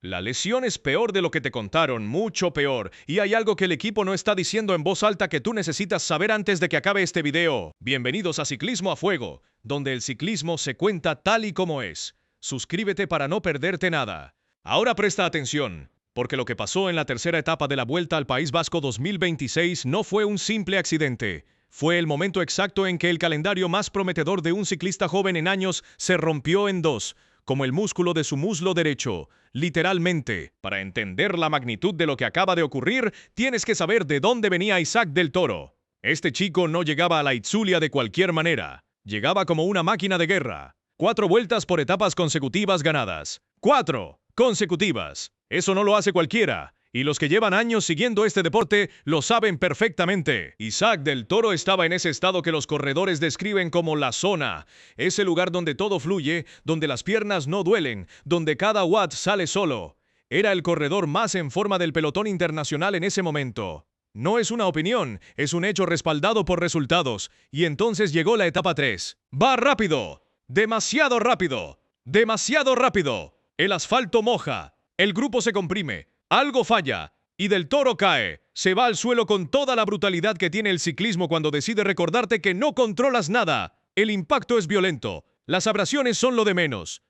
La lesión es peor de lo que te contaron, mucho peor, y hay algo que el equipo no está diciendo en voz alta que tú necesitas saber antes de que acabe este video. Bienvenidos a Ciclismo a Fuego, donde el ciclismo se cuenta tal y como es. Suscríbete para no perderte nada. Ahora presta atención, porque lo que pasó en la tercera etapa de la Vuelta al País Vasco 2026 no fue un simple accidente. Fue el momento exacto en que el calendario más prometedor de un ciclista joven en años se rompió en dos, como el músculo de su muslo derecho. Literalmente, para entender la magnitud de lo que acaba de ocurrir, tienes que saber de dónde venía Isaac del Toro. Este chico no llegaba a la Itzulia de cualquier manera. Llegaba como una máquina de guerra. 4 vueltas por etapas consecutivas ganadas. 4 consecutivas. Eso no lo hace cualquiera. Y los que llevan años siguiendo este deporte lo saben perfectamente. Isaac del Toro estaba en ese estado que los corredores describen como la zona. Ese lugar donde todo fluye, donde las piernas no duelen, donde cada watt sale solo. Era el corredor más en forma del pelotón internacional en ese momento. No es una opinión, es un hecho respaldado por resultados. Y entonces llegó la etapa 3. ¡Va rápido! ¡Demasiado rápido! ¡Demasiado rápido! El asfalto moja. El grupo se comprime. Algo falla, y Del Toro cae. Se va al suelo con toda la brutalidad que tiene el ciclismo cuando decide recordarte que no controlas nada. El impacto es violento. Las abrasiones son lo de menos,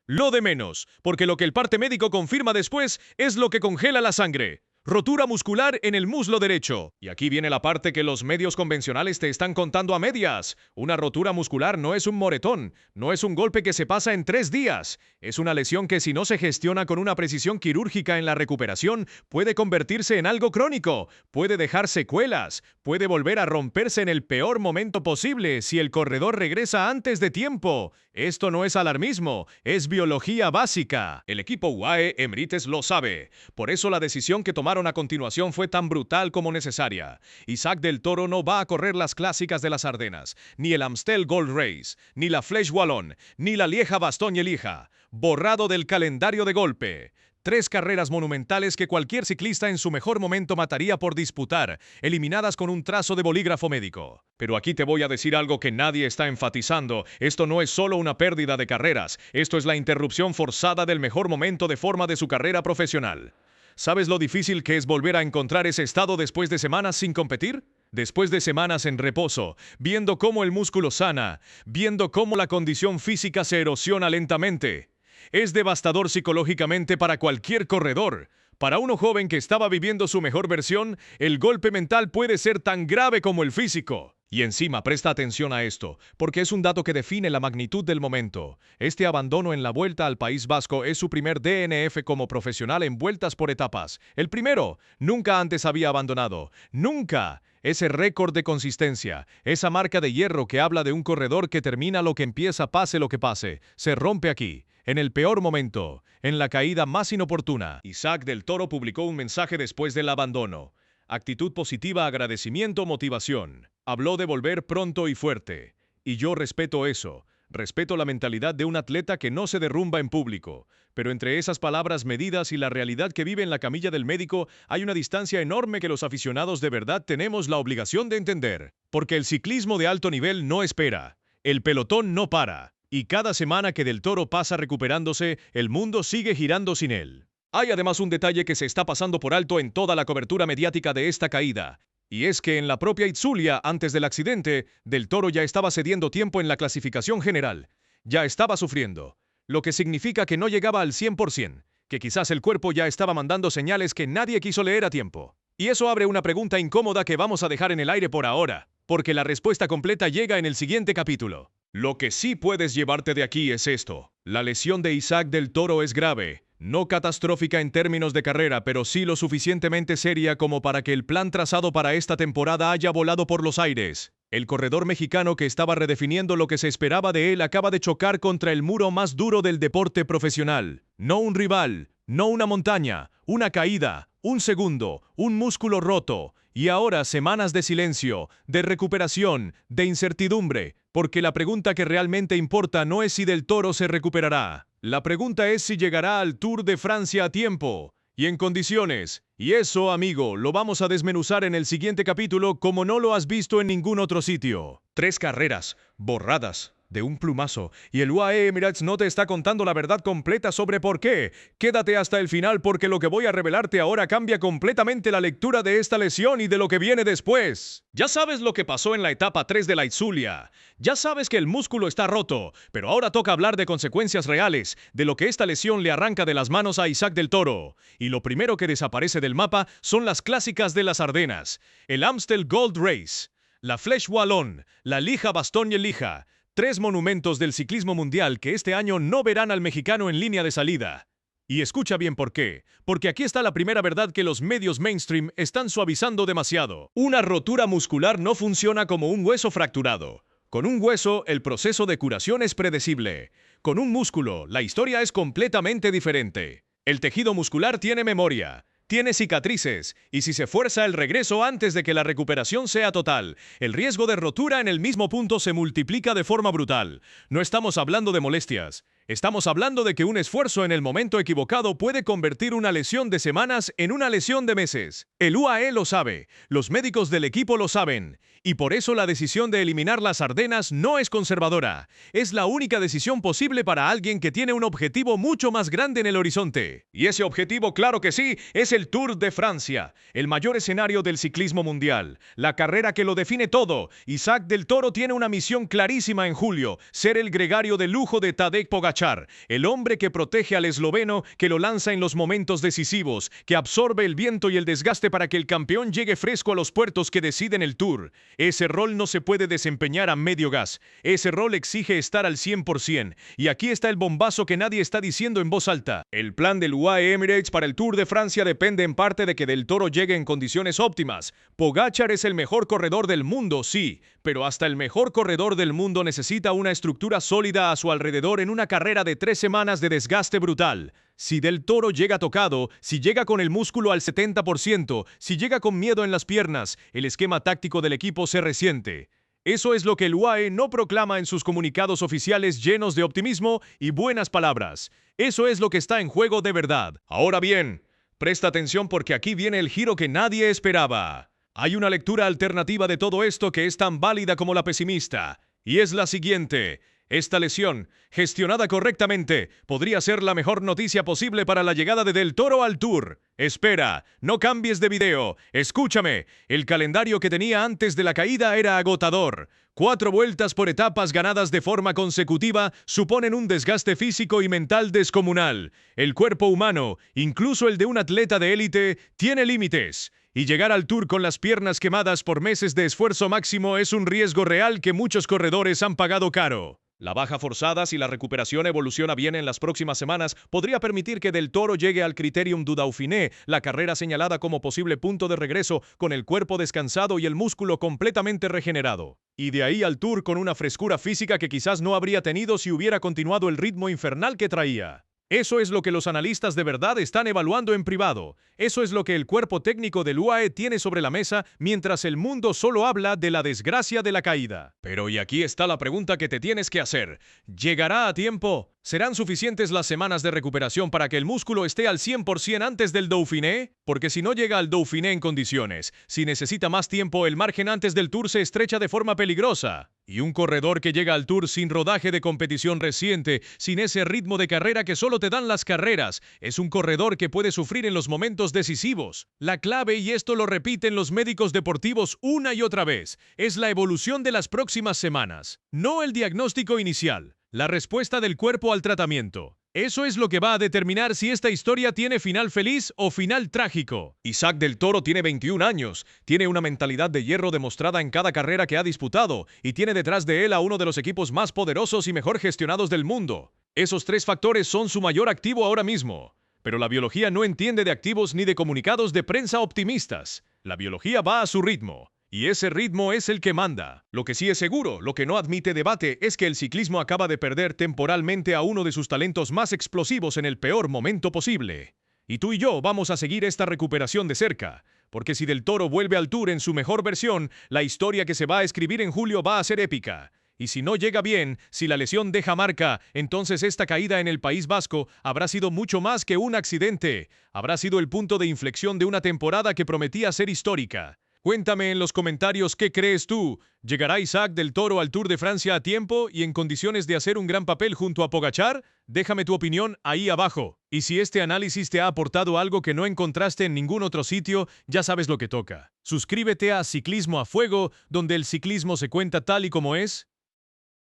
porque lo que el parte médico confirma después es lo que congela la sangre. Rotura muscular en el muslo derecho. Y aquí viene la parte que los medios convencionales te están contando a medias. Una rotura muscular no es un moretón, no es un golpe que se pasa en 3 días. Es una lesión que si no se gestiona con una precisión quirúrgica en la recuperación, puede convertirse en algo crónico, puede dejar secuelas, puede volver a romperse en el peor momento posible si el corredor regresa antes de tiempo. Esto no es alarmismo, es biología básica. El equipo UAE Emirates lo sabe. Por eso la decisión que tomaron a continuación fue tan brutal como necesaria. Isaac del Toro no va a correr las clásicas de las Ardenas, ni el Amstel Gold Race, ni la Flèche Wallonne, ni la Lieja-Bastogne-Lieja. Borrado del calendario de golpe. 3 carreras monumentales que cualquier ciclista en su mejor momento mataría por disputar, eliminadas con un trazo de bolígrafo médico. Pero aquí te voy a decir algo que nadie está enfatizando. Esto no es solo una pérdida de carreras, esto es la interrupción forzada del mejor momento de forma de su carrera profesional. ¿Sabes lo difícil que es volver a encontrar ese estado después de semanas sin competir? Después de semanas en reposo, viendo cómo el músculo sana, viendo cómo la condición física se erosiona lentamente. Es devastador psicológicamente para cualquier corredor. Para uno joven que estaba viviendo su mejor versión, el golpe mental puede ser tan grave como el físico. Y encima presta atención a esto, porque es un dato que define la magnitud del momento. Este abandono en la Vuelta al País Vasco es su primer DNF como profesional en vueltas por etapas. El primero, nunca antes había abandonado. ¡Nunca! Ese récord de consistencia, esa marca de hierro que habla de un corredor que termina lo que empieza pase lo que pase, se rompe aquí. En el peor momento, en la caída más inoportuna. Isaac del Toro publicó un mensaje después del abandono. Actitud positiva, agradecimiento, motivación. Habló de volver pronto y fuerte. Y yo respeto eso. Respeto la mentalidad de un atleta que no se derrumba en público. Pero entre esas palabras medidas y la realidad que vive en la camilla del médico hay una distancia enorme que los aficionados de verdad tenemos la obligación de entender. Porque el ciclismo de alto nivel no espera. El pelotón no para. Y cada semana que Del Toro pasa recuperándose, el mundo sigue girando sin él. Hay además un detalle que se está pasando por alto en toda la cobertura mediática de esta caída. Y es que en la propia Itzulia, antes del accidente, Del Toro ya estaba cediendo tiempo en la clasificación general. Ya estaba sufriendo. Lo que significa que no llegaba al 100%, que quizás el cuerpo ya estaba mandando señales que nadie quiso leer a tiempo. Y eso abre una pregunta incómoda que vamos a dejar en el aire por ahora, porque la respuesta completa llega en el siguiente capítulo. Lo que sí puedes llevarte de aquí es esto. La lesión de Isaac del Toro es grave. No catastrófica en términos de carrera, pero sí lo suficientemente seria como para que el plan trazado para esta temporada haya volado por los aires. El corredor mexicano que estaba redefiniendo lo que se esperaba de él acaba de chocar contra el muro más duro del deporte profesional. No un rival, no una montaña, una caída, un segundo, un músculo roto. Y ahora semanas de silencio, de recuperación, de incertidumbre, porque la pregunta que realmente importa no es si Del Toro se recuperará. La pregunta es si llegará al Tour de Francia a tiempo y en condiciones. Y eso, amigo, lo vamos a desmenuzar en el siguiente capítulo como no lo has visto en ningún otro sitio. 3 carreras borradas. de un plumazo, y el UAE Emirates no te está contando la verdad completa sobre por qué. Quédate hasta el final porque lo que voy a revelarte ahora cambia completamente la lectura de esta lesión y de lo que viene después. Ya sabes lo que pasó en la etapa 3 de la Itzulia. Ya sabes que el músculo está roto, pero ahora toca hablar de consecuencias reales, de lo que esta lesión le arranca de las manos a Isaac del Toro. Y lo primero que desaparece del mapa son las clásicas de las Ardenas, el Amstel Gold Race, la Flèche Wallonne, la Liga-Bastogne-Liga. 3 monumentos del ciclismo mundial que este año no verán al mexicano en línea de salida. Y escucha bien por qué. Porque aquí está la primera verdad que los medios mainstream están suavizando demasiado. Una rotura muscular no funciona como un hueso fracturado. Con un hueso, el proceso de curación es predecible. Con un músculo, la historia es completamente diferente. El tejido muscular tiene memoria. Tiene cicatrices, y si se fuerza el regreso antes de que la recuperación sea total, el riesgo de rotura en el mismo punto se multiplica de forma brutal. No estamos hablando de molestias. Estamos hablando de que un esfuerzo en el momento equivocado puede convertir una lesión de semanas en una lesión de meses. El UAE lo sabe, los médicos del equipo lo saben, y por eso la decisión de eliminar las Ardenas no es conservadora. Es la única decisión posible para alguien que tiene un objetivo mucho más grande en el horizonte. Y ese objetivo, claro que sí, es el Tour de Francia, el mayor escenario del ciclismo mundial, la carrera que lo define todo. Isaac del Toro tiene una misión clarísima en julio, ser el gregario de lujo de Tadej Pogačar, el hombre que protege al esloveno, que lo lanza en los momentos decisivos, que absorbe el viento y el desgaste para que el campeón llegue fresco a los puertos que deciden el Tour. Ese rol no se puede desempeñar a medio gas. Ese rol exige estar al 100%. Y aquí está el bombazo que nadie está diciendo en voz alta. El plan del UAE Emirates para el Tour de Francia depende en parte de que Del Toro llegue en condiciones óptimas. Pogačar es el mejor corredor del mundo, sí, pero hasta el mejor corredor del mundo necesita una estructura sólida a su alrededor en una carrera de 3 semanas de desgaste brutal. Si Del Toro llega tocado, si llega con el músculo al 70%, si llega con miedo en las piernas, el esquema táctico del equipo se resiente. Eso es lo que el UAE no proclama en sus comunicados oficiales llenos de optimismo y buenas palabras. Eso es lo que está en juego de verdad. Ahora bien, presta atención porque aquí viene el giro que nadie esperaba. Hay una lectura alternativa de todo esto que es tan válida como la pesimista, y es la siguiente. Esta lesión, gestionada correctamente, podría ser la mejor noticia posible para la llegada de Del Toro al Tour. Espera, no cambies de video, escúchame. El calendario que tenía antes de la caída era agotador. 4 vueltas por etapas ganadas de forma consecutiva suponen un desgaste físico y mental descomunal. El cuerpo humano, incluso el de un atleta de élite, tiene límites. Y llegar al Tour con las piernas quemadas por meses de esfuerzo máximo es un riesgo real que muchos corredores han pagado caro. La baja forzada, si la recuperación evoluciona bien en las próximas semanas, podría permitir que Del Toro llegue al Critérium du Dauphiné, la carrera señalada como posible punto de regreso, con el cuerpo descansado y el músculo completamente regenerado. Y de ahí al Tour con una frescura física que quizás no habría tenido si hubiera continuado el ritmo infernal que traía. Eso es lo que los analistas de verdad están evaluando en privado. Eso es lo que el cuerpo técnico del UAE tiene sobre la mesa, mientras el mundo solo habla de la desgracia de la caída. Pero y aquí está la pregunta que te tienes que hacer. ¿Llegará a tiempo? ¿Serán suficientes las semanas de recuperación para que el músculo esté al 100% antes del Dauphiné? Porque si no llega al Dauphiné en condiciones, si necesita más tiempo, el margen antes del Tour se estrecha de forma peligrosa. Y un corredor que llega al Tour sin rodaje de competición reciente, sin ese ritmo de carrera que solo te dan las carreras, es un corredor que puede sufrir en los momentos decisivos. La clave, y esto lo repiten los médicos deportivos una y otra vez, es la evolución de las próximas semanas, no el diagnóstico inicial. La respuesta del cuerpo al tratamiento. Eso es lo que va a determinar si esta historia tiene final feliz o final trágico. Isaac del Toro tiene 21 años, tiene una mentalidad de hierro demostrada en cada carrera que ha disputado y tiene detrás de él a uno de los equipos más poderosos y mejor gestionados del mundo. Esos 3 factores son su mayor activo ahora mismo. Pero la biología no entiende de activos ni de comunicados de prensa optimistas. La biología va a su ritmo. Y ese ritmo es el que manda. Lo que sí es seguro, lo que no admite debate, es que el ciclismo acaba de perder temporalmente a uno de sus talentos más explosivos en el peor momento posible. Y tú y yo vamos a seguir esta recuperación de cerca, porque si Del Toro vuelve al Tour en su mejor versión, la historia que se va a escribir en julio va a ser épica. Y si no llega bien, si la lesión deja marca, entonces esta caída en el País Vasco habrá sido mucho más que un accidente. Habrá sido el punto de inflexión de una temporada que prometía ser histórica. Cuéntame en los comentarios qué crees tú. ¿Llegará Isaac del Toro al Tour de Francia a tiempo y en condiciones de hacer un gran papel junto a Pogačar? Déjame tu opinión ahí abajo. Y si este análisis te ha aportado algo que no encontraste en ningún otro sitio, ya sabes lo que toca. Suscríbete a Ciclismo a Fuego, donde el ciclismo se cuenta tal y como es.